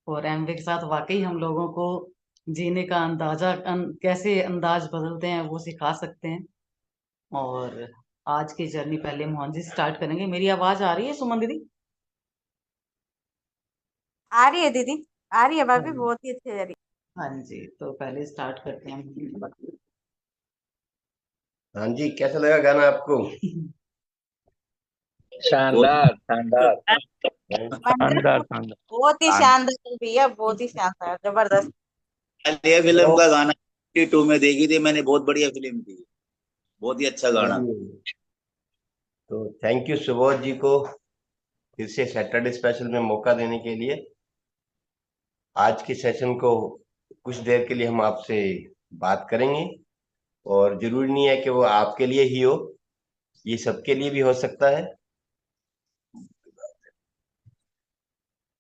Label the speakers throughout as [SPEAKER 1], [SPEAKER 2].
[SPEAKER 1] और एमवे के साथ वाकई हम लोगों को जीने का अंदाजा कैसे अंदाज बदलते हैं वो सिखा सकते हैं। और आज की जर्नी पहले मोहन जी स्टार्ट करेंगे। मेरी आवाज आ रही है सुमन दीदी?
[SPEAKER 2] आ रही है दीदी। आ रही है
[SPEAKER 1] हाँ
[SPEAKER 2] भाभी, बहुत ही अच्छी आ रही
[SPEAKER 1] हाँ जी, तो पहले स्टार्ट करते हैं।
[SPEAKER 3] हाँ जी, कैसा लगा गाना आपको?
[SPEAKER 4] बहुत
[SPEAKER 5] शानदार शानदार
[SPEAKER 2] है।
[SPEAKER 5] शानदार शानदार।
[SPEAKER 2] बहुत ही शानदार भैया, बहुत ही शानदार, जबरदस्त।
[SPEAKER 4] ये फिल्म
[SPEAKER 3] तो
[SPEAKER 4] का गाना 92 में देखी थी मैंने, बहुत बढ़िया फिल्म थी। बहुत ही अच्छा गाना।
[SPEAKER 3] चलिए, तो थैंक यू सुबोध जी को फिर से सैटरडे स्पेशल में मौका देने के लिए। आज के सेशन को कुछ देर के लिए हम आपसे बात करेंगे, और जरूरी नहीं है कि वो आपके लिए ही हो, ये सबके लिए भी हो सकता है।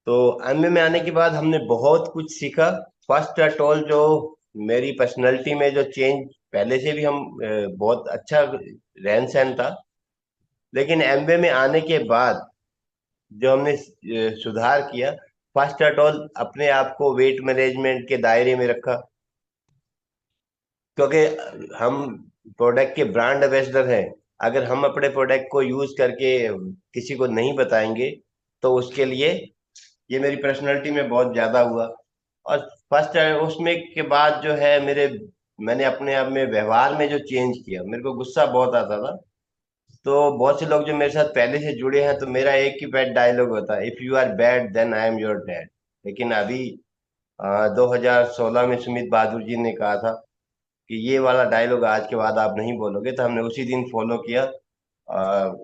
[SPEAKER 3] तो एमए में आने के बाद हमने बहुत कुछ सीखा। फर्स्ट एट ऑल, जो मेरी पर्सनैलिटी में जो चेंज, पहले से भी हम बहुत अच्छा रहन सहन था, लेकिन एमबीए में आने के बाद जो हमने सुधार किया, फर्स्ट एट ऑल अपने आप को वेट मैनेजमेंट के दायरे में रखा। क्योंकि हम प्रोडक्ट के ब्रांड एम्बेसडर हैं, अगर हम अपने प्रोडक्ट को यूज करके किसी को नहीं बताएंगे तो उसके लिए, ये मेरी पर्सनैलिटी में बहुत ज्यादा हुआ। और फर्स्ट उसमें के बाद जो है मैंने अपने आप में व्यवहार में जो चेंज किया, मेरे को गुस्सा बहुत आता था। तो बहुत से लोग जो मेरे साथ पहले से जुड़े हैं, तो मेरा एक ही बैड डायलॉग होता है, if you are bad then I am your dad. लेकिन अभी 2016 में सुमित बहादुर जी ने कहा था कि ये वाला डायलॉग आज के बाद आप नहीं बोलोगे, तो हमने उसी दिन फॉलो किया।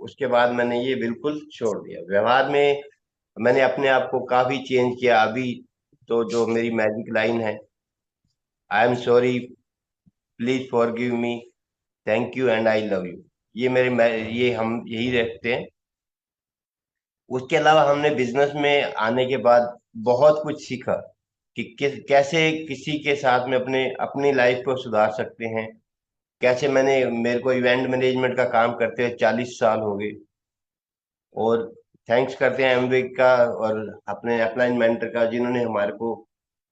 [SPEAKER 3] उसके बाद मैंने ये बिल्कुल छोड़ दिया। व्यवहार में मैंने अपने आप को काफी चेंज किया। अभी तो जो मेरी मैजिक लाइन है, I am sorry, please forgive me, thank you and I love you, ये हम यही रखते हैं। उसके अलावा हमने बिजनेस में आने के बाद बहुत कुछ सीखा कि कैसे किसी के साथ में अपने अपनी लाइफ को सुधार सकते हैं। कैसे मेरे को इवेंट मैनेजमेंट का काम करते हुए 40 साल हो गए, और थैंक्स करते हैं एमवे का और अपने अपलाइन मेंटर का, जिन्होंने हमारे को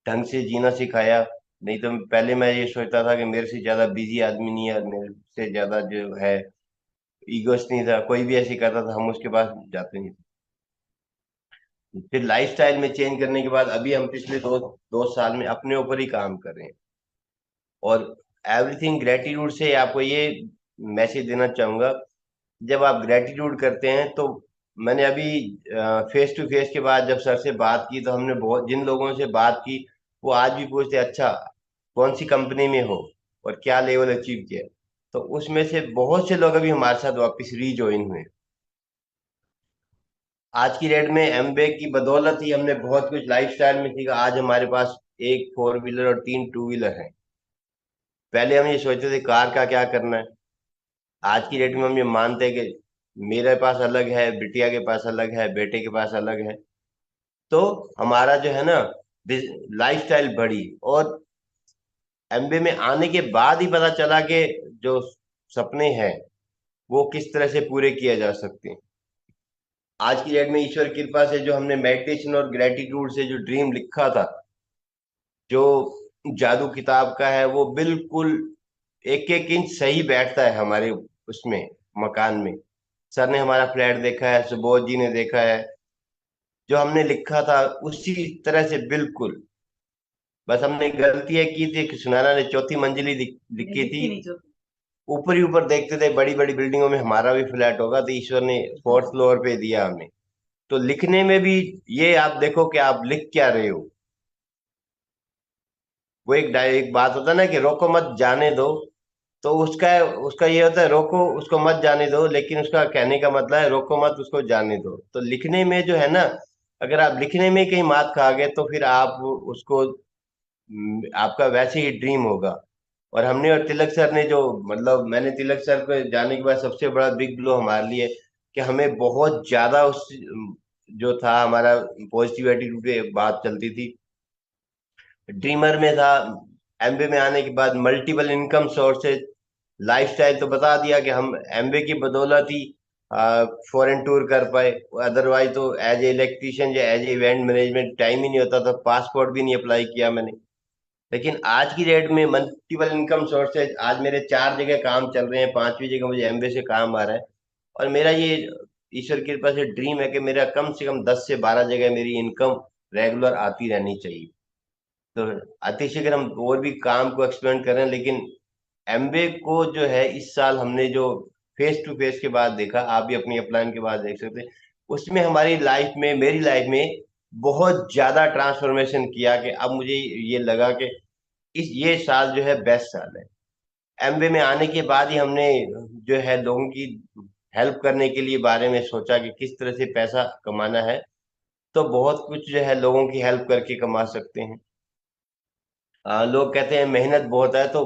[SPEAKER 3] ढंग से जीना सिखाया। नहीं तो पहले मैं ये सोचता था कि मेरे से ज्यादा बिजी आदमी नहीं है, मेरे से ज्यादा जो है ईगोस्ट नहीं था, कोई भी ऐसे करता था हम उसके पास जाते नहीं थे। फिर लाइफस्टाइल में चेंज करने के बाद अभी हम पिछले दो साल में अपने ऊपर ही काम कर रहे हैं। और एवरीथिंग ग्रेटिट्यूड से आपको ये मैसेज देना चाहूंगा, जब आप ग्रेटिट्यूड करते हैं तो, मैंने अभी फेस टू फेस के बाद जब सर से बात की, तो हमने बहुत जिन लोगों से बात की, वो आज भी पूछते अच्छा कौन सी कंपनी में हो और क्या लेवल अचीव किया। तो उसमें से बहुत से लोग अभी हमारे साथ वापस रीजॉइन हुए। आज की डेट में एमबे की बदौलत ही हमने बहुत कुछ लाइफस्टाइल में सीखा। आज हमारे पास एक फोर व्हीलर और 3 टू व्हीलर है। पहले हम ये सोचते थे कार का क्या करना है। आज की डेट में हम ये मानते हैं कि मेरे पास अलग है, बिटिया के पास अलग है, बेटे के पास अलग है। तो हमारा जो है ना, लाइफस्टाइल बढ़ी। और एमबीए में आने के बाद ही पता चला कि जो सपने हैं वो किस तरह से पूरे किए जा सकते हैं। आज की डेट में ईश्वर की कृपा से जो हमने मेडिटेशन और ग्रेटिट्यूड से जो ड्रीम लिखा था, जो जादू किताब का है, वो बिल्कुल एक एक इंच सही बैठता है हमारे उसमें मकान में। सर ने हमारा फ्लैट देखा है, सुबोध जी ने देखा है, जो हमने लिखा था उसी तरह से बिल्कुल। बस हमने गलती है की थी कि सुनैना ने चौथी मंजिली लिखी थी। ऊपर ही ऊपर देखते थे बड़ी बड़ी बिल्डिंगों में हमारा भी फ्लैट होगा, तो ईश्वर ने फोर्थ फ्लोर पे दिया हमें। तो लिखने में भी ये आप देखो कि आप लिख क्या रहे हो। वो एक बात होता है ना कि रोको मत जाने दो। तो उसका उसका ये होता है, रोको उसको मत जाने दो, लेकिन उसका कहने का मतलब है रोको मत उसको जाने दो। तो लिखने में जो है ना, अगर आप लिखने में कहीं मात खा गए तो फिर आप उसको, आपका वैसे ही ड्रीम होगा। और हमने और तिलक सर ने जो, मतलब मैंने तिलक सर को जाने के बाद सबसे बड़ा बिग ब्लो हमारे लिए कि हमें बहुत ज्यादा उस जो था हमारा पॉजिटिव एटीट्यूड पे बात चलती थी। ड्रीमर में था, एमबी में आने के बाद मल्टीपल इनकम सोर्सेज, लाइफस्टाइल तो बता दिया कि हम एमबी की बदौलत ही फॉरेन टूर कर पाए। अदरवाइज तो एज ए इलेक्ट्रिशियन या as a event management time ही नहीं होता था, पासपोर्ट भी नहीं अप्लाई किया मैंने। लेकिन आज की डेट में मल्टीपल इनकम सोर्सेज, आज मेरे 4 जगह काम चल रहे हैं, 5वीं जगह मुझे एमबीए से काम आ रहा है। और मेरा ये ईश्वर की कृपा से ड्रीम है कि मेरा कम से कम 10 से 12 जगह मेरी इनकम रेगुलर आती रहनी चाहिए। तो अतिशीघ्र हम और भी काम को एक्सपेंड कर रहे हैं, लेकिन एमबीए को जो है इस साल हमने जो फेस टू फेस के बाद देखा, आप भी अपनी अपलाइन के बाद देख सकते हैं, उसमें हमारी लाइफ में, मेरी लाइफ में बहुत ज्यादा ट्रांसफॉर्मेशन किया कि अब मुझे ये लगा कि ये साल जो है बेस्ट साल है। एमबीए में आने के बाद ही हमने जो है लोगों की हेल्प करने के लिए बारे में सोचा कि किस तरह से पैसा कमाना है। तो बहुत कुछ जो है लोगों की हेल्प करके कमा सकते हैं। लोग कहते हैं मेहनत बहुत है, तो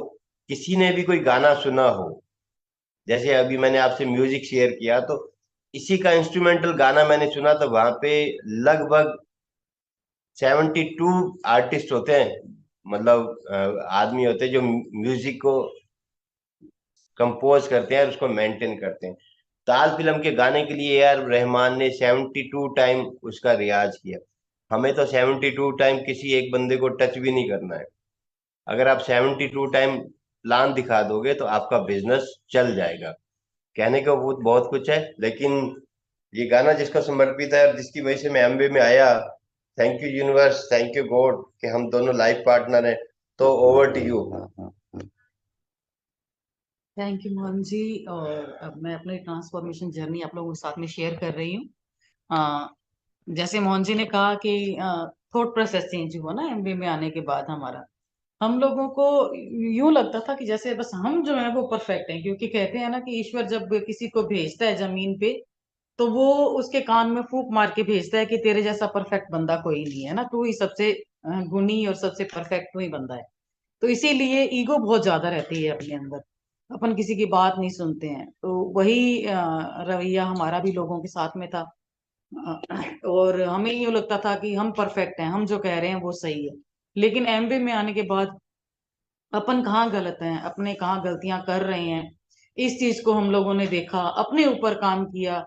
[SPEAKER 3] किसी ने भी कोई गाना सुना हो, जैसे अभी मैंने आपसे म्यूजिक शेयर किया, तो इसी का इंस्ट्रूमेंटल गाना मैंने सुना, तो वहां पे लगभग 72 आर्टिस्ट होते हैं, मतलब आदमी होते हैं जो म्यूजिक को कंपोज करते हैं और उसको मेंटेन करते हैं। ताल फिल्म के गाने के लिए यार रहमान ने 72 टाइम उसका रियाज किया। हमें तो 72 टाइम किसी एक बंदे को टच भी नहीं करना है। अगर आप 72 टाइम प्लान दिखा दोगे तो आपका बिजनेस चल जाएगा। कहने को वो बहुत कुछ है, लेकिन ये गाना जिसको समर्पित है और जिसकी वजह से मैं एमबीए में आया, thank you universe, thank you God कि हम दोनों लाइफ पार्टनर हैं। तो over to you.
[SPEAKER 1] Thank you Mohan ji. और अब मैं अपनी ट्रांसफॉर्मेशन जर्नी आप लोगों के साथ में शेयर कर रही हूँ। जैसे मोहन जी ने कहा कि थॉट प्रोसेस चेंज हुआ ना एमबीए में आने के बाद हमारा। हम लोगों को यूं लगता था कि जैसे बस हम जो है वो परफेक्ट हैं, क्योंकि कहते हैं ना कि ईश्वर जब किसी को भेजता है जमीन पे, तो वो उसके कान में फूंक मार के भेजता है कि तेरे जैसा परफेक्ट बंदा कोई नहीं है ना, तू ही सबसे गुणी और सबसे परफेक्ट तू ही बंदा है। तो इसीलिए ईगो बहुत ज्यादा रहती है अपने अंदर, अपन किसी की बात नहीं सुनते हैं। तो वही रवैया हमारा भी लोगों के साथ में था। और हमें यूं लगता था कि हम परफेक्ट हैं, हम जो कह रहे हैं वो सही है। लेकिन एमबीए में आने के बाद अपन कहाँ गलत हैं, अपने कहाँ गलतियां कर रहे हैं, इस चीज को हम लोगों ने देखा, अपने ऊपर काम किया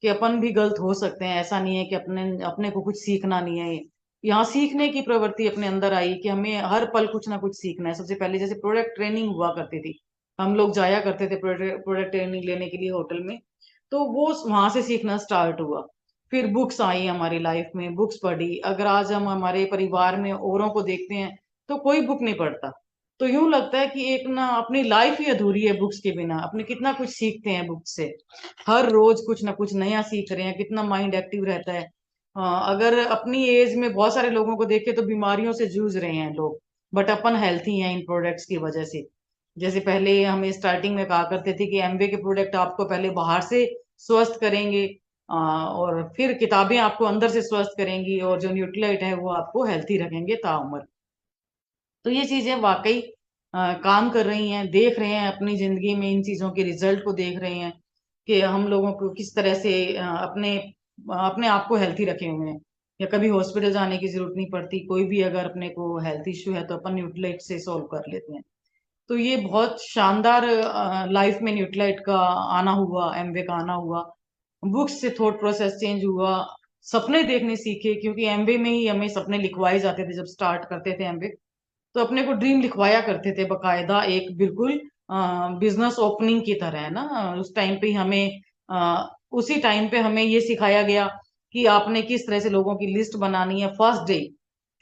[SPEAKER 1] कि अपन भी गलत हो सकते हैं। ऐसा नहीं है कि अपने अपने को कुछ सीखना नहीं है। यहाँ सीखने की प्रवृत्ति अपने अंदर आई कि हमें हर पल कुछ ना कुछ सीखना है। सबसे पहले जैसे प्रोडक्ट ट्रेनिंग हुआ करती थी, हम लोग जाया करते थे प्रोडक्ट ट्रेनिंग लेने के लिए होटल में। तो वो वहां से सीखना स्टार्ट हुआ। फिर बुक्स आई हमारी लाइफ में, बुक्स पढ़ी। अगर आज हम हमारे परिवार में औरों को देखते हैं तो कोई बुक नहीं पढ़ता। तो यूं लगता है कि एक ना अपनी लाइफ ही अधूरी है बुक्स के बिना। अपने कितना कुछ सीखते हैं बुक से, हर रोज कुछ ना कुछ नया सीख रहे हैं, कितना माइंड एक्टिव रहता है। अगर अपनी एज में बहुत सारे लोगों को देखे तो बीमारियों से जूझ रहे हैं लोग, बट अपन हेल्थी हैं इन प्रोडक्ट्स की वजह से। जैसे पहले हमें स्टार्टिंग में कहा करते थे कि एमवे के प्रोडक्ट आपको पहले बाहर से स्वस्थ करेंगे, और फिर किताबें आपको अंदर से स्वस्थ करेंगी, और जो न्यूट्रिलाइट है वो आपको हेल्थी रखेंगे ताउम्र। तो ये चीजें वाकई काम कर रही हैं, देख रहे हैं अपनी जिंदगी में इन चीजों के रिजल्ट को देख रहे हैं कि हम लोगों को किस तरह से अपने अपने आप को हेल्थी रखे हुए हैं, या कभी हॉस्पिटल जाने की जरूरत नहीं पड़ती। कोई भी अगर अपने को हेल्थ इश्यू है तो अपन न्यूट्रिलाइट से सॉल्व कर लेते हैं। तो ये बहुत शानदार लाइफ में न्यूट्रिलाइट का आना हुआ, एमवे का आना हुआ। बुक्स से थॉट प्रोसेस चेंज हुआ, सपने देखने सीखे, क्योंकि एमवे में ही हमें सपने लिखवाए जाते थे जब स्टार्ट करते थे एमवे। तो अपने को ड्रीम लिखवाया करते थे बकायदा, एक बिल्कुल बिजनेस ओपनिंग की तरह है ना। उस टाइम पे ही हमें उसी टाइम पे हमें ये सिखाया गया कि आपने किस तरह से लोगों की लिस्ट बनानी है फर्स्ट डे,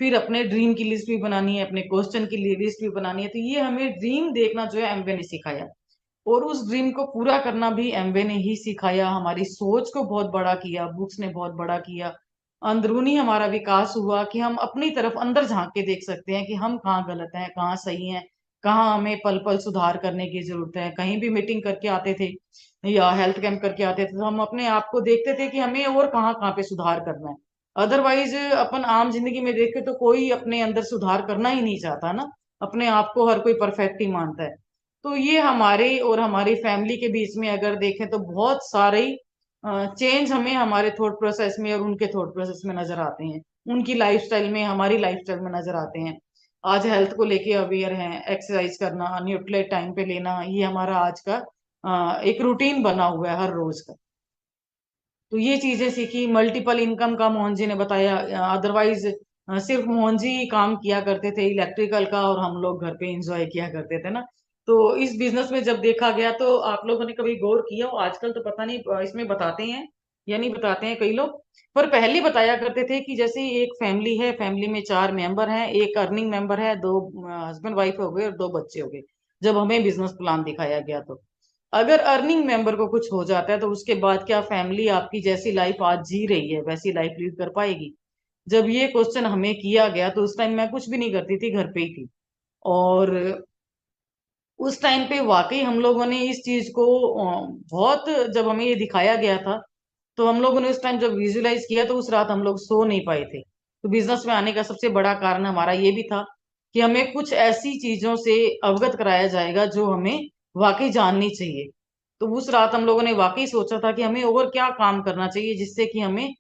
[SPEAKER 1] फिर अपने ड्रीम की लिस्ट भी बनानी है, अपने क्वेश्चन की लिस्ट भी बनानी है। तो ये हमें ड्रीम देखना जो है एमवे ने सिखाया, और उस ड्रीम को पूरा करना भी एमवे ने ही सिखाया। हमारी सोच को बहुत बड़ा किया, बुक्स ने बहुत बड़ा किया। अंदरूनी हमारा विकास हुआ कि हम अपनी तरफ अंदर झांक के देख सकते हैं कि हम कहाँ गलत हैं, कहाँ सही हैं, कहाँ हमें पल पल सुधार करने की जरूरत है। कहीं भी मीटिंग करके आते थे या हेल्थ कैंप करके आते थे तो हम अपने आप को देखते थे कि हमें और कहाँ कहाँ पे सुधार करना है। अदरवाइज अपन आम जिंदगी में देखे तो कोई अपने अंदर सुधार करना ही नहीं चाहता ना, अपने आप को हर कोई परफेक्ट ही मानता है। तो ये हमारे और हमारी फैमिली के बीच में अगर देखें तो बहुत सारे चेंज हमें हमारे थॉट प्रोसेस में और उनके थॉट प्रोसेस में नजर आते हैं। उनकी लाइफस्टाइल में हमारी लाइफस्टाइल में नजर आते हैं। आज हेल्थ को लेके अवेयर हैं, एक्सरसाइज करना, न्यूट्रिलाइट टाइम पे लेना, ये हमारा आज का एक रूटीन बना हुआ है हर रोज का। तो ये चीजें सीखी। मल्टीपल इनकम का मोहन जी ने बताया, अदरवाइज सिर्फ मोहन जी काम किया करते थे इलेक्ट्रिकल का, और हम लोग घर पे एंजॉय किया करते थे ना। तो इस बिजनेस में जब देखा गया, तो आप लोगों ने कभी गौर किया हो, आजकल तो पता नहीं इसमें बताते हैं या नहीं बताते हैं कई लोग, पर पहले बताया करते थे कि जैसे एक फैमिली है, फैमिली में 4 मेंबर हैं, एक अर्निंग मेंबर है, 2 हस्बैंड वाइफ हो गए और 2 बच्चे हो गए। जब हमें बिजनेस प्लान दिखाया गया, तो अगर अर्निंग मेंबर को कुछ हो जाता है तो उसके बाद क्या फैमिली आपकी जैसी लाइफ आज जी रही है वैसी लाइफ लीड कर पाएगी? जब ये क्वेश्चन हमें किया गया, तो उस टाइम मैं कुछ भी नहीं करती थी, घर पे ही थी। और उस टाइम पे वाकई हम लोगों ने इस चीज को बहुत, जब हमें ये दिखाया गया था, तो हम लोगों ने उस टाइम जब विजुलाइज किया, तो उस रात हम लोग सो नहीं पाए थे। तो बिजनेस में आने का सबसे बड़ा कारण हमारा ये भी था कि हमें कुछ ऐसी चीजों से अवगत कराया जाएगा जो हमें वाकई जाननी चाहिए। तो उस रात हम लोगों ने वाकई सोचा था कि हमें और क्या काम करना चाहिए जिससे कि हमें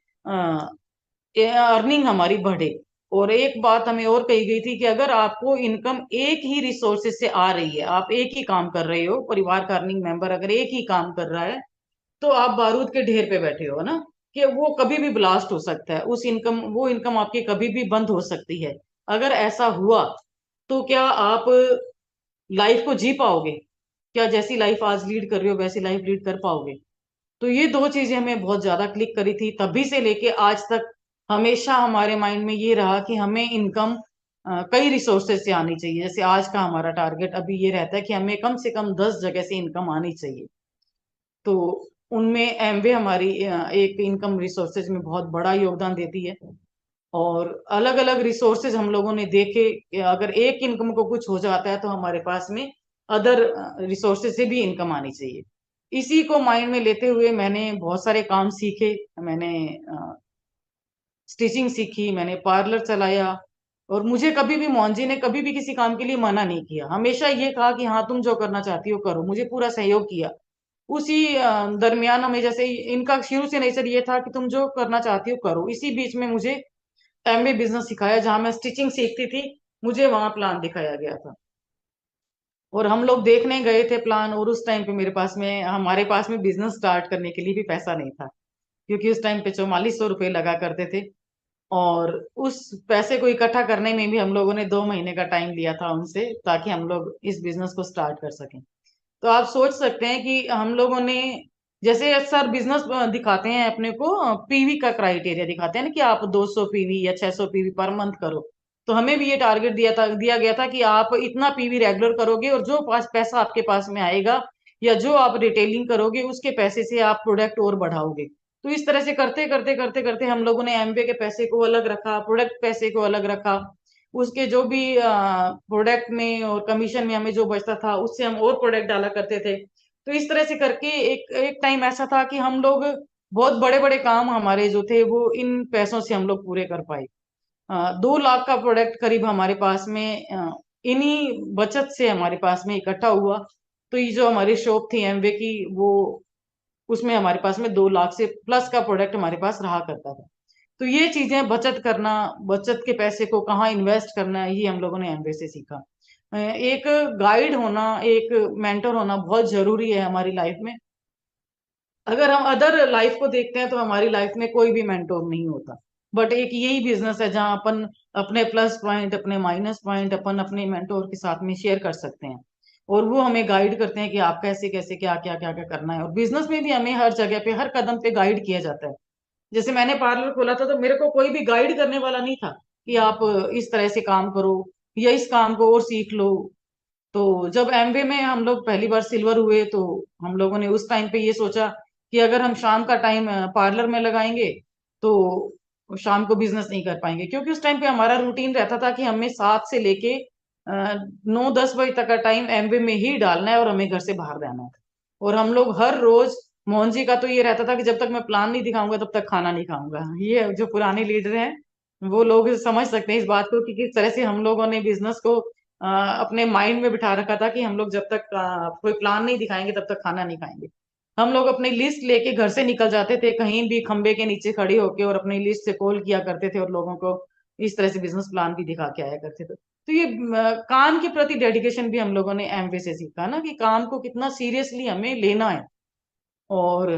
[SPEAKER 1] अर्निंग हमारी बढ़े। और एक बात हमें और कही गई थी कि अगर आपको इनकम एक ही रिसोर्सेज से आ रही है, आप एक ही काम कर रहे हो, परिवार का अर्निंग मेंबर अगर एक ही काम कर रहा है, तो आप बारूद के ढेर पे बैठे हो ना, कि वो कभी भी ब्लास्ट हो सकता है, उस इनकम, वो इनकम आपकी कभी भी बंद हो सकती है। अगर ऐसा हुआ, तो क्या आप लाइफ को जी पाओगे? क्या जैसी लाइफ आज लीड कर रहे हो वैसी लाइफ लीड कर पाओगे? तो ये 2 चीजें हमें बहुत ज्यादा क्लिक करी थी, तभी से लेके आज तक हमेशा हमारे माइंड में ये रहा कि हमें इनकम कई रिसोर्सेज से आनी चाहिए। जैसे आज का हमारा टारगेट अभी ये रहता है कि हमें कम से कम 10 जगह से इनकम आनी चाहिए। तो उनमें एमवे हमारी एक इनकम रिसोर्सेज में बहुत बड़ा योगदान देती है। और अलग अलग रिसोर्सेज हम लोगों ने देखे कि अगर एक इनकम को कुछ हो जाता है, तो हमारे पास में अदर रिसोर्सेज से भी इनकम आनी चाहिए। इसी को माइंड में लेते हुए मैंने बहुत सारे काम सीखे। मैंने स्टिचिंग सीखी, मैंने पार्लर चलाया। और मुझे कभी भी मोहन जी ने कभी भी किसी काम के लिए मना नहीं किया, हमेशा ये कहा कि हाँ तुम जो करना चाहती हो करो, मुझे पूरा सहयोग किया। उसी दरमियान हमें, जैसे इनका शुरू से नेचर ये था कि तुम जो करना चाहती हो करो, इसी बीच में मुझे एमबी बिजनेस सिखाया, जहां मैं स्टिचिंग सीखती थी, मुझे वहां प्लान दिखाया गया था। और हम लोग देखने गए थे प्लान, और उस टाइम पे मेरे पास में, हमारे पास में बिजनेस स्टार्ट करने के लिए भी पैसा नहीं था, क्योंकि उस टाइम पे 4400 रुपये लगा करते थे। और उस पैसे को इकट्ठा करने में भी हम लोगों ने 2 महीने का टाइम लिया था उनसे, ताकि हम लोग इस बिजनेस को स्टार्ट कर सकें। तो आप सोच सकते हैं कि हम लोगों ने, जैसे सर बिजनेस दिखाते हैं अपने को, पीवी का क्राइटेरिया दिखाते हैं ना, कि आप 200 पीवी या 600 पीवी पर मंथ करो। तो हमें भी ये टारगेट दिया गया था कि आप इतना पीवी रेगुलर करोगे, और जो पास पैसा आपके पास में आएगा, या जो आप रिटेलिंग करोगे, उसके पैसे से आप प्रोडक्ट और बढ़ाओगे। तो इस तरह से करते करते करते करते हम लोगों ने एमबीए के पैसे को अलग रखा, प्रोडक्ट पैसे को अलग रखा। उसके जो भी प्रोडक्ट में और कमीशन में हमें जो बचता था, उससे हम और प्रोडक्ट डाला करते थे। तो इस तरह से करके एक एक टाइम ऐसा था कि हम लोग बहुत बड़े बड़े काम हमारे जो थे, वो इन पैसों से हम लोग पूरे कर पाए। 2 लाख का प्रोडक्ट करीब हमारे पास में इन्हीं बचत से हमारे पास में इकट्ठा हुआ। तो ये जो हमारी शॉप थी एमवे की, वो उसमें हमारे पास में 2 लाख से प्लस का प्रोडक्ट हमारे पास रहा करता था। तो ये चीजें, बचत करना, बचत के पैसे को कहाँ इन्वेस्ट करना है, ये हम लोगों ने एमबीए से सीखा। एक गाइड होना, एक मेंटर होना बहुत जरूरी है हमारी लाइफ में। अगर हम अदर लाइफ को देखते हैं, तो हमारी लाइफ में कोई भी मेंटोर नहीं होता, बट एक यही बिजनेस है जहां अपन अपने प्लस पॉइंट, अपने माइनस पॉइंट अपन अपने मेंटोर के साथ में शेयर कर सकते हैं। और वो हमें गाइड करते हैं कि आप कैसे कैसे क्या क्या क्या क्या करना है। और बिजनेस में भी हमें हर जगह पे, हर कदम पे गाइड किया जाता है। जैसे मैंने पार्लर खोला था, तो मेरे को कोई भी गाइड करने वाला नहीं था कि आप इस तरह से काम करो, या इस काम को और सीख लो। तो जब एमवे में हम लोग पहली बार सिल्वर हुए, तो हम लोगों ने उस टाइम पे ये सोचा कि अगर हम शाम का टाइम पार्लर में लगाएंगे, तो शाम को बिजनेस नहीं कर पाएंगे, क्योंकि उस टाइम पे हमारा रूटीन रहता था कि हमें 7 से लेके 9-10 बजे तक का टाइम एमवे में ही डालना है, और हमें घर से बाहर रहना है। और हम लोग हर रोज, मोहन जी का तो ये रहता था कि जब तक मैं प्लान नहीं दिखाऊंगा तब तक खाना नहीं खाऊंगा। ये जो पुराने लीडर हैं, वो लोग समझ सकते हैं इस बात को, कि किस तरह से हम लोगों ने बिजनेस को अपने माइंड में बिठा रखा था कि हम लोग जब तक कोई प्लान नहीं दिखाएंगे तब तक खाना नहीं खाएंगे। हम लोग अपनी लिस्ट लेके घर से निकल जाते थे, कहीं भी खंबे के नीचे खड़े होके, और अपनी लिस्ट से कॉल किया करते थे, और लोगों को इस तरह से बिजनेस प्लान भी दिखा के आया करते थे। तो ये काम के प्रति डेडिकेशन भी हम लोगों ने एमवे से सीखा ना, कि काम को कितना सीरियसली हमें लेना है। और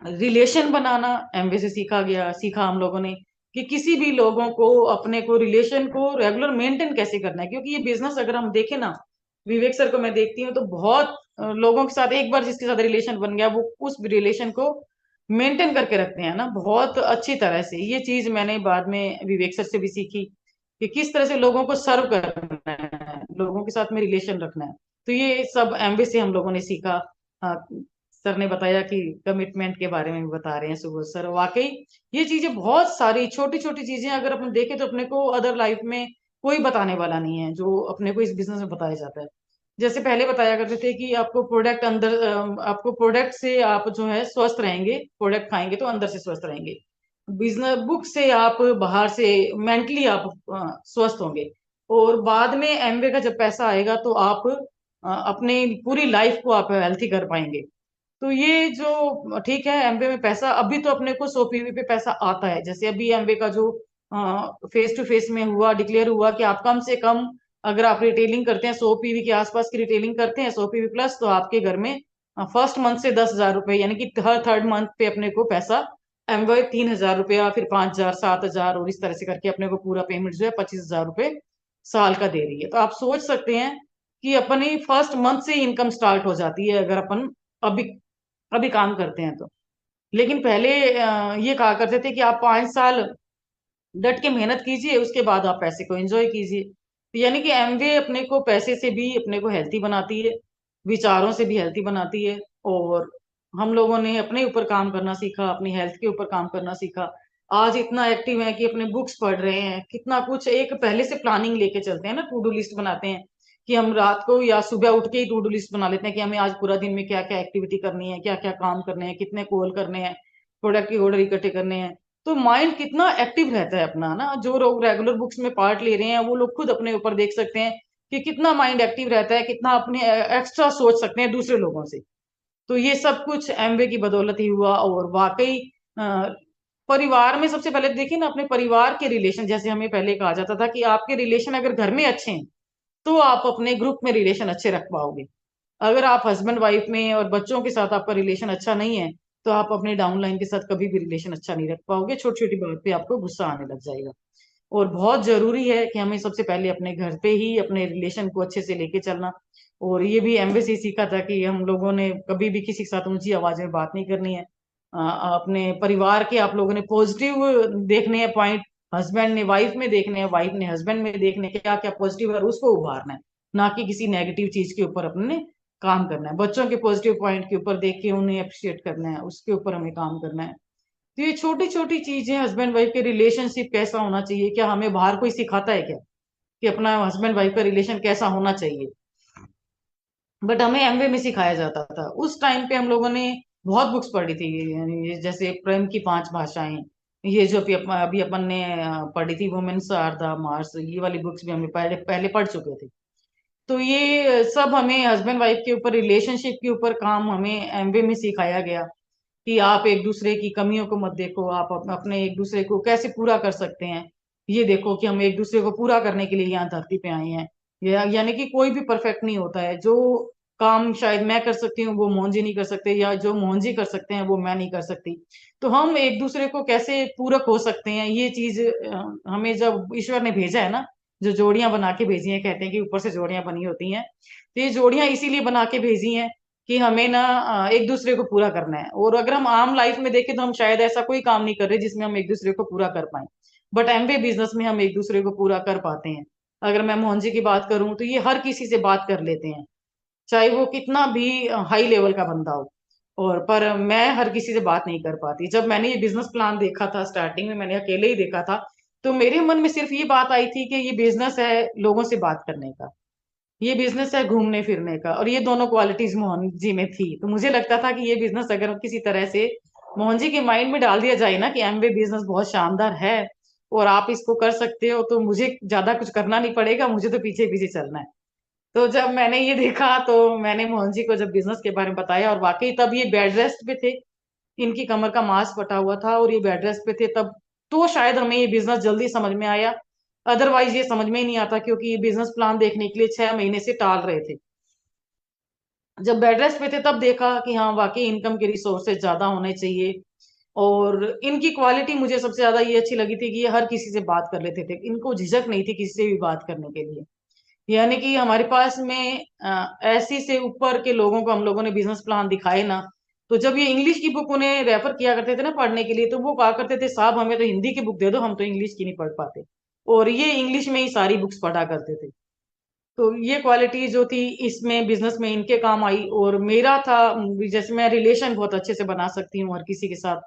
[SPEAKER 1] रिलेशन बनाना एमवे से सीखा हम लोगों ने कि किसी भी लोगों को अपने को रिलेशन को रेगुलर मेंटेन कैसे करना है, क्योंकि ये बिजनेस अगर हम देखें ना, विवेक सर को मैं देखती हूँ तो बहुत लोगों के साथ एक बार जिसके साथ रिलेशन बन गया वो उस रिलेशन को मेंटेन करके रखते हैं ना बहुत अच्छी तरह से। ये चीज मैंने बाद में विवेक सर से भी सीखी कि किस तरह से लोगों को सर्व करना है, लोगों के साथ में रिलेशन रखना है। तो ये सब एमवे से हम लोगों ने सीखा। सर ने बताया कि कमिटमेंट के बारे में भी बता रहे हैं सुबोध सर। वाकई ये चीजें बहुत सारी छोटी छोटी चीजें अगर अपन देखें तो अपने को अदर लाइफ में कोई बताने वाला नहीं है जो अपने को इस बिजनेस में बताया जाता है। जैसे पहले बताया करते थे कि आपको प्रोडक्ट अंदर आपको प्रोडक्ट से आप जो है स्वस्थ रहेंगे, प्रोडक्ट खाएंगे तो अंदर से स्वस्थ रहेंगे। बिजनेस बुक से आप बाहर से मेंटली आप स्वस्थ होंगे। और बाद में एमवे का जब पैसा आएगा तो आप अपने पूरी लाइफ को आप हेल्थी कर पाएंगे। तो ये जो ठीक है एमवे में पैसा अभी तो अपने को 100 पीवी पे पैसा आता है। जैसे अभी एमवे का जो फेस टू फेस में हुआ डिक्लेयर हुआ कि आप कम से कम अगर आप रिटेलिंग करते हैं 100 पीवी के आसपास की रिटेलिंग करते हैं 100 पीवी प्लस, तो आपके घर में फर्स्ट मंथ से 10,000 रुपए यानी कि हर थर्ड मंथ पे अपने को पैसा एमवे 3,000 रुपया फिर 5,000 7,000 और इस तरह से करके अपने को पूरा पेमेंट जो है 25,000 रुपए साल का दे रही है। तो आप सोच सकते हैं कि अपनी फर्स्ट मंथ से इनकम स्टार्ट हो जाती है अगर अपन अभी अभी काम करते हैं तो। लेकिन पहले ये कहा करते थे कि आप 5 साल डट के मेहनत कीजिए उसके बाद आप पैसे को एंजॉय कीजिए। तो यानी कि एमवे अपने को पैसे से भी अपने को हेल्थी बनाती है, विचारों से भी हेल्थी बनाती है। और हम लोगों ने अपने ऊपर काम करना सीखा, अपनी हेल्थ के ऊपर काम करना सीखा। आज इतना एक्टिव है कि अपने बुक्स पढ़ रहे हैं, कितना कुछ एक पहले से प्लानिंग लेके चलते हैं ना, टू डू लिस्ट बनाते हैं कि हम रात को या सुबह उठ के ही टू डू लिस्ट बना लेते हैं कि हमें आज पूरा दिन में क्या क्या एक्टिविटी करनी है, क्या क्या काम करने हैं, कितने कॉल करने हैं, प्रोडक्ट की ऑर्डर इकट्ठे करने हैं। तो माइंड कितना एक्टिव रहता है अपना ना। जो लोग रेगुलर बुक्स में पार्ट ले रहे हैं वो लोग खुद अपने ऊपर देख सकते हैं कि कितना माइंड एक्टिव रहता है, कितना अपने एक्स्ट्रा सोच सकते हैं दूसरे लोगों से। तो ये सब कुछ एमवे की बदौलत ही हुआ। और वाकई अ, परिवार में सबसे पहले देखिए ना, अपने परिवार के रिलेशन, जैसे हमें पहले कहा जाता था कि आपके रिलेशन अगर घर में अच्छे हैं तो आप अपने ग्रुप में रिलेशन अच्छे रख पाओगे। अगर आप हस्बैंड वाइफ में और बच्चों के साथ आपका रिलेशन अच्छा नहीं है तो आप अपने डाउनलाइन के साथ कभी भी रिलेशन अच्छा नहीं रख पाओगे। छोटी छोटी बात पे आपको गुस्सा आने लग जाएगा। और बहुत जरूरी है कि हमें सबसे पहले अपने घर पे ही अपने रिलेशन को अच्छे से लेके चलना। और ये भी एमवे से सीखा था कि हम लोगों ने कभी भी किसी के साथ ऊंची आवाज में बात नहीं करनी है। अपने परिवार के आप लोगों ने पॉजिटिव देखने हैं पॉइंट, हस्बैंड ने वाइफ में देखने हैं, वाइफ ने हस्बैंड में देखने क्या क्या पॉजिटिव है उसको उभारना है, ना कि किसी नेगेटिव चीज के ऊपर अपने काम करना है। बच्चों के पॉजिटिव पॉइंट के ऊपर देख के उन्हें अप्रिशिएट करना है, उसके ऊपर हमें काम करना है। तो ये छोटी छोटी चीजें, हस्बैंड वाइफ के रिलेशनशिप कैसा होना चाहिए, क्या हमें बाहर कोई सिखाता है क्या कि अपना हस्बैंड वाइफ का रिलेशन कैसा होना चाहिए? बट हमें एमवे में सिखाया जाता था। उस टाइम पे हम लोगों ने बहुत बुक्स पढ़ी थी, यानी ये जैसे प्रेम की 5 भाषाएं, ये जो अभी अपन ने पढ़ी थी वुमेन्स आर द मार्स, ये वाली बुक्स भी हमें पहले पहले पढ़ चुके थे। तो ये सब हमें हस्बैंड वाइफ के ऊपर रिलेशनशिप के ऊपर काम हमें एमवे में सिखाया गया कि आप एक दूसरे की कमियों को मत देखो, आप अपने एक दूसरे को कैसे पूरा कर सकते हैं। ये देखो कि हम एक दूसरे को पूरा करने के लिए यहाँ धरती पे आए हैं। यानी कि कोई भी परफेक्ट नहीं होता है। जो काम शायद मैं कर सकती हूँ वो मोहन जी नहीं कर सकते, या जो मोहन जी कर सकते हैं वो मैं नहीं कर सकती। तो हम एक दूसरे को कैसे पूरक हो सकते हैं, ये चीज हमें जब ईश्वर ने भेजा है ना, जो जोड़ियां बना के भेजी हैं, कहते हैं कि ऊपर से जोड़ियां बनी होती हैं, तो ये जोड़ियां इसीलिए बना के भेजी हैं कि हमें ना एक दूसरे को पूरा करना है। और अगर हम आम लाइफ में देखें तो हम शायद ऐसा कोई काम नहीं कर रहे जिसमें हम एक दूसरे को पूरा कर पाए। बट एमवे बिजनेस में हम एक दूसरे को पूरा कर पाते हैं। अगर मैं मोहन जी की बात करूं तो ये हर किसी से बात कर लेते हैं, चाहे वो कितना भी हाई लेवल का बंदा हो। और पर मैं हर किसी से बात नहीं कर पाती। जब मैंने ये बिजनेस प्लान देखा था स्टार्टिंग में, मैंने अकेले ही देखा था, तो मेरे मन में सिर्फ ये बात आई थी कि ये बिजनेस है लोगों से बात करने का, ये बिजनेस है घूमने फिरने का, और ये दोनों क्वालिटीज मोहन जी में थी। तो मुझे लगता था कि ये बिजनेस अगर किसी तरह से मोहन जी के माइंड में डाल दिया जाए ना कि एमवे बिजनेस बहुत शानदार है और आप इसको कर सकते हो, तो मुझे ज्यादा कुछ करना नहीं पड़ेगा, मुझे तो पीछे पीछे चलना है। तो जब मैंने ये देखा तो मैंने मोहन जी को जब बिजनेस के बारे में बताया, और वाकई तब ये बेड रेस्ट पे थे, इनकी कमर का मांस फटा हुआ था और ये बेड रेस्ट पे थे तब, तो शायद हमें ये बिजनेस जल्दी समझ में आया। अदरवाइज ये समझ में ही नहीं आता, क्योंकि ये बिजनेस प्लान देखने के लिए 6 महीने से टाल रहे थे। जब बेड रेस्ट पे थे तब देखा कि हाँ वाकई इनकम के रिसोर्सेज ज्यादा होने चाहिए। और इनकी क्वालिटी मुझे सबसे ज्यादा ये अच्छी लगी थी कि ये हर किसी से बात कर लेते थे, इनको झिझक नहीं थी किसी से भी बात करने के लिए। यानी कि हमारे पास में 80 से ऊपर के लोगों को हम लोगों ने बिजनेस प्लान दिखाए ना, तो जब ये इंग्लिश की बुक उन्हें रेफर किया करते थे ना पढ़ने के लिए, तो वो कहा करते थे साहब हमें तो हिंदी की बुक दे दो, हम तो इंग्लिश की नहीं पढ़ पाते। और ये इंग्लिश में ही सारी बुक्स पढ़ा करते थे। तो ये क्वालिटी जो थी इसमें बिजनेस में इनके काम आई। और मेरा था जैसे मैं रिलेशन बहुत अच्छे से बना सकती हूँ हर किसी के साथ,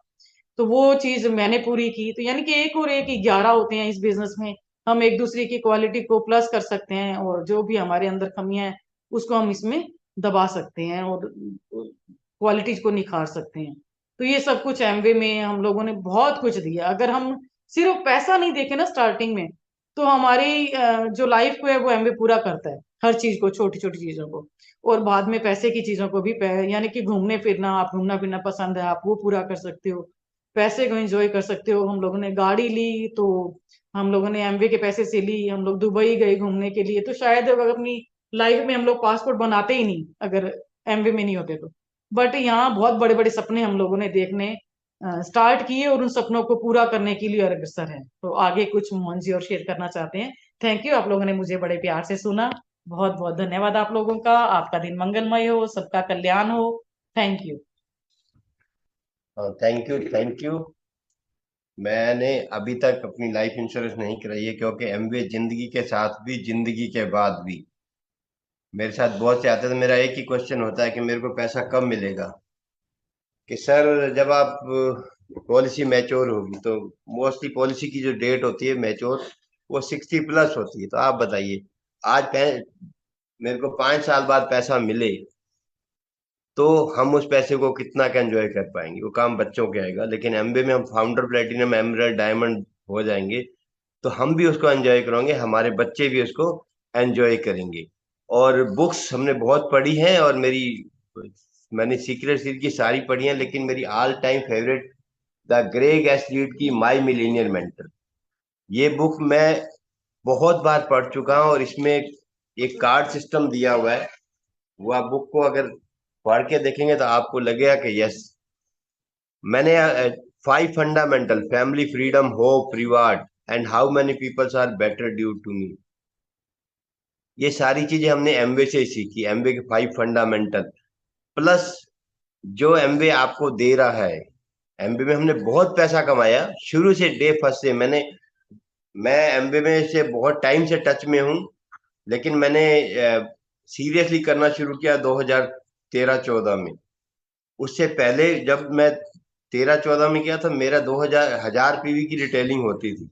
[SPEAKER 1] तो वो चीज मैंने पूरी की। तो यानी कि एक और एक 11 होते हैं इस बिजनेस में। हम एक दूसरे की क्वालिटी को प्लस कर सकते हैं और जो भी हमारे अंदर कमियां हैं उसको हम इसमें दबा सकते हैं और क्वालिटीज को निखार सकते हैं। तो ये सब कुछ एमवे में हम लोगों ने बहुत कुछ दिया। अगर हम सिर्फ पैसा नहीं देखे ना स्टार्टिंग में, तो हमारी जो लाइफ को है वो एमवे पूरा करता है, हर चीज को, छोटी छोटी चीजों को। और बाद में पैसे की चीजों को भी यानी कि घूमने फिरना, आप घूमना फिरना पसंद है आप वो पूरा कर सकते हो, पैसे को एंजॉय कर सकते हो। हम लोगों ने गाड़ी ली तो हम लोगों ने एमवे के पैसे से ली, हम लोग दुबई गए घूमने के लिए। तो शायद अगर अपनी लाइफ में हम लोग पासपोर्ट बनाते ही नहीं अगर एमवे में नहीं होते तो। बट यहाँ बहुत बड़े बड़े सपने हम लोगों ने देखने स्टार्ट किए और उन सपनों को पूरा करने के लिए अग्रसर है। तो आगे कुछ मोहन जी और शेयर करना चाहते हैं? थैंक यू, आप लोगों ने मुझे बड़े प्यार से सुना। बहुत बहुत धन्यवाद आप लोगों का। आपका दिन मंगलमय हो, सबका कल्याण हो। Thank you.
[SPEAKER 3] Thank you, thank you. मैंने अभी तक अपनी लाइफ इंश्योरेंस नहीं कराई है, क्योंकि एमवे जिंदगी के साथ भी जिंदगी के बाद भी मेरे साथ बहुत से आते हैं। तो मेरा एक ही क्वेश्चन होता है कि मेरे को पैसा कब मिलेगा। कि सर जब आप पॉलिसी मैच्योर होगी, तो मोस्टली पॉलिसी की जो डेट होती है मैच्योर, वो 60+ होती है। तो आप बताइए, आज मेरे को 5 साल बाद पैसा मिले तो हम उस पैसे को कितना का एंजॉय कर पाएंगे। वो काम बच्चों के आएगा, लेकिन एमबे में हम फाउंडर, प्लेटिनम, एमरल्ड, डायमंड हो जाएंगे तो हम भी उसको एंजॉय करेंगे, हमारे बच्चे भी उसको एंजॉय करेंगे। और बुक्स हमने बहुत पढ़ी हैं, और मैंने सीक्रेट सीरीज की सारी पढ़ी हैं, लेकिन मेरी all time favourite the Greg S Reid की माई मिलीनियर मेंटर, ये बुक मैं बहुत बार पढ़ चुका हूँ। और इसमें एक कार्ड सिस्टम दिया हुआ है, वो आप बुक को अगर पढ़ के देखेंगे तो आपको लगेगा कि यस, मैंने 5 fundamental family, freedom, hope, reward and how many peoples are better due to me, ये सारी चीजें हमने एमवे से ही सीखी। एमवे के 5 फंडामेंटल प्लस जो एमवे आपको दे रहा है। एमबे में हमने बहुत पैसा कमाया शुरू से, डे फर्स्ट से। मैं एमबे में से बहुत टाइम से टच में हूँ, लेकिन मैंने सीरियसली करना शुरू किया 2013-14 में। उससे पहले जब मैं 13-14 में किया था, मेरा 1000 पीवी की रिटेलिंग होती थी।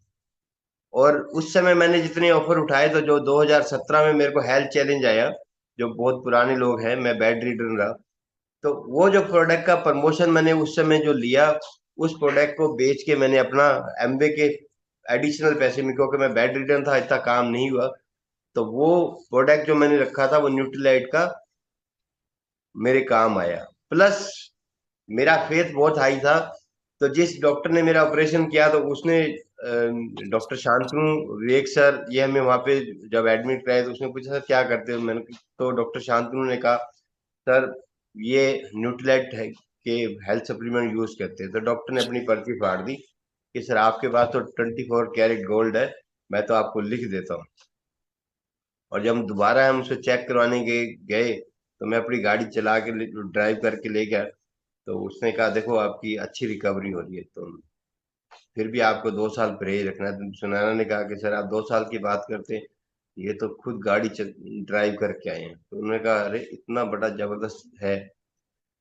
[SPEAKER 3] और उस समय मैंने जितने ऑफर उठाए, तो जो 2017 में मेरे को हेल्थ चैलेंज आया, जो बहुत पुराने लोग हैं, मैं बेड रीडर रहा, तो वो जो प्रोडक्ट का प्रमोशन मैंने उस समय जो लिया, उस प्रोडक्ट को बेच के मैंने अपना एमबे के एडिशनल पैसे में, क्योंकि मैं बेड रीडर था, इतना काम नहीं हुआ, तो वो प्रोडक्ट जो मैंने रखा था वो न्यूट्रीलाइट का मेरे काम आया। प्लस मेरा फेथ बहुत हाई था। तो जिस डॉक्टर ने मेरा ऑपरेशन किया, तो उसने डॉक्टर शांतनु विवेक सर, ये हमें वहां पे जब एडमिट कराए तो उसने पूछा सर क्या करते हो, मैंने तो डॉक्टर शांतनु ने कहा सर ये न्यूट्रीलाइट है के हेल्थ सप्लीमेंट यूज करते हैं। तो डॉक्टर ने अपनी पर्ची फाड़ दी कि सर आपके पास तो 24 कैरेट गोल्ड है, मैं तो आपको लिख देता हूँ। और जब हम उसे चेक करवाने गए, तो मैं अपनी गाड़ी चला के ड्राइव करके ले गया, तो उसने कहा देखो आपकी अच्छी रिकवरी हो रही है, तो फिर भी आपको 2 साल परहेज रखना है। तो सुनैना ने कहा कि सर आप 2 साल की बात करते हैं, ये तो खुद गाड़ी ड्राइव करके आए हैं। तो उन्होंने कहा अरे इतना बड़ा जबरदस्त है।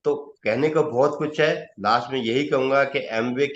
[SPEAKER 3] तो कहने को बहुत कुछ है, लास्ट में यही कहूंगा कि एमवे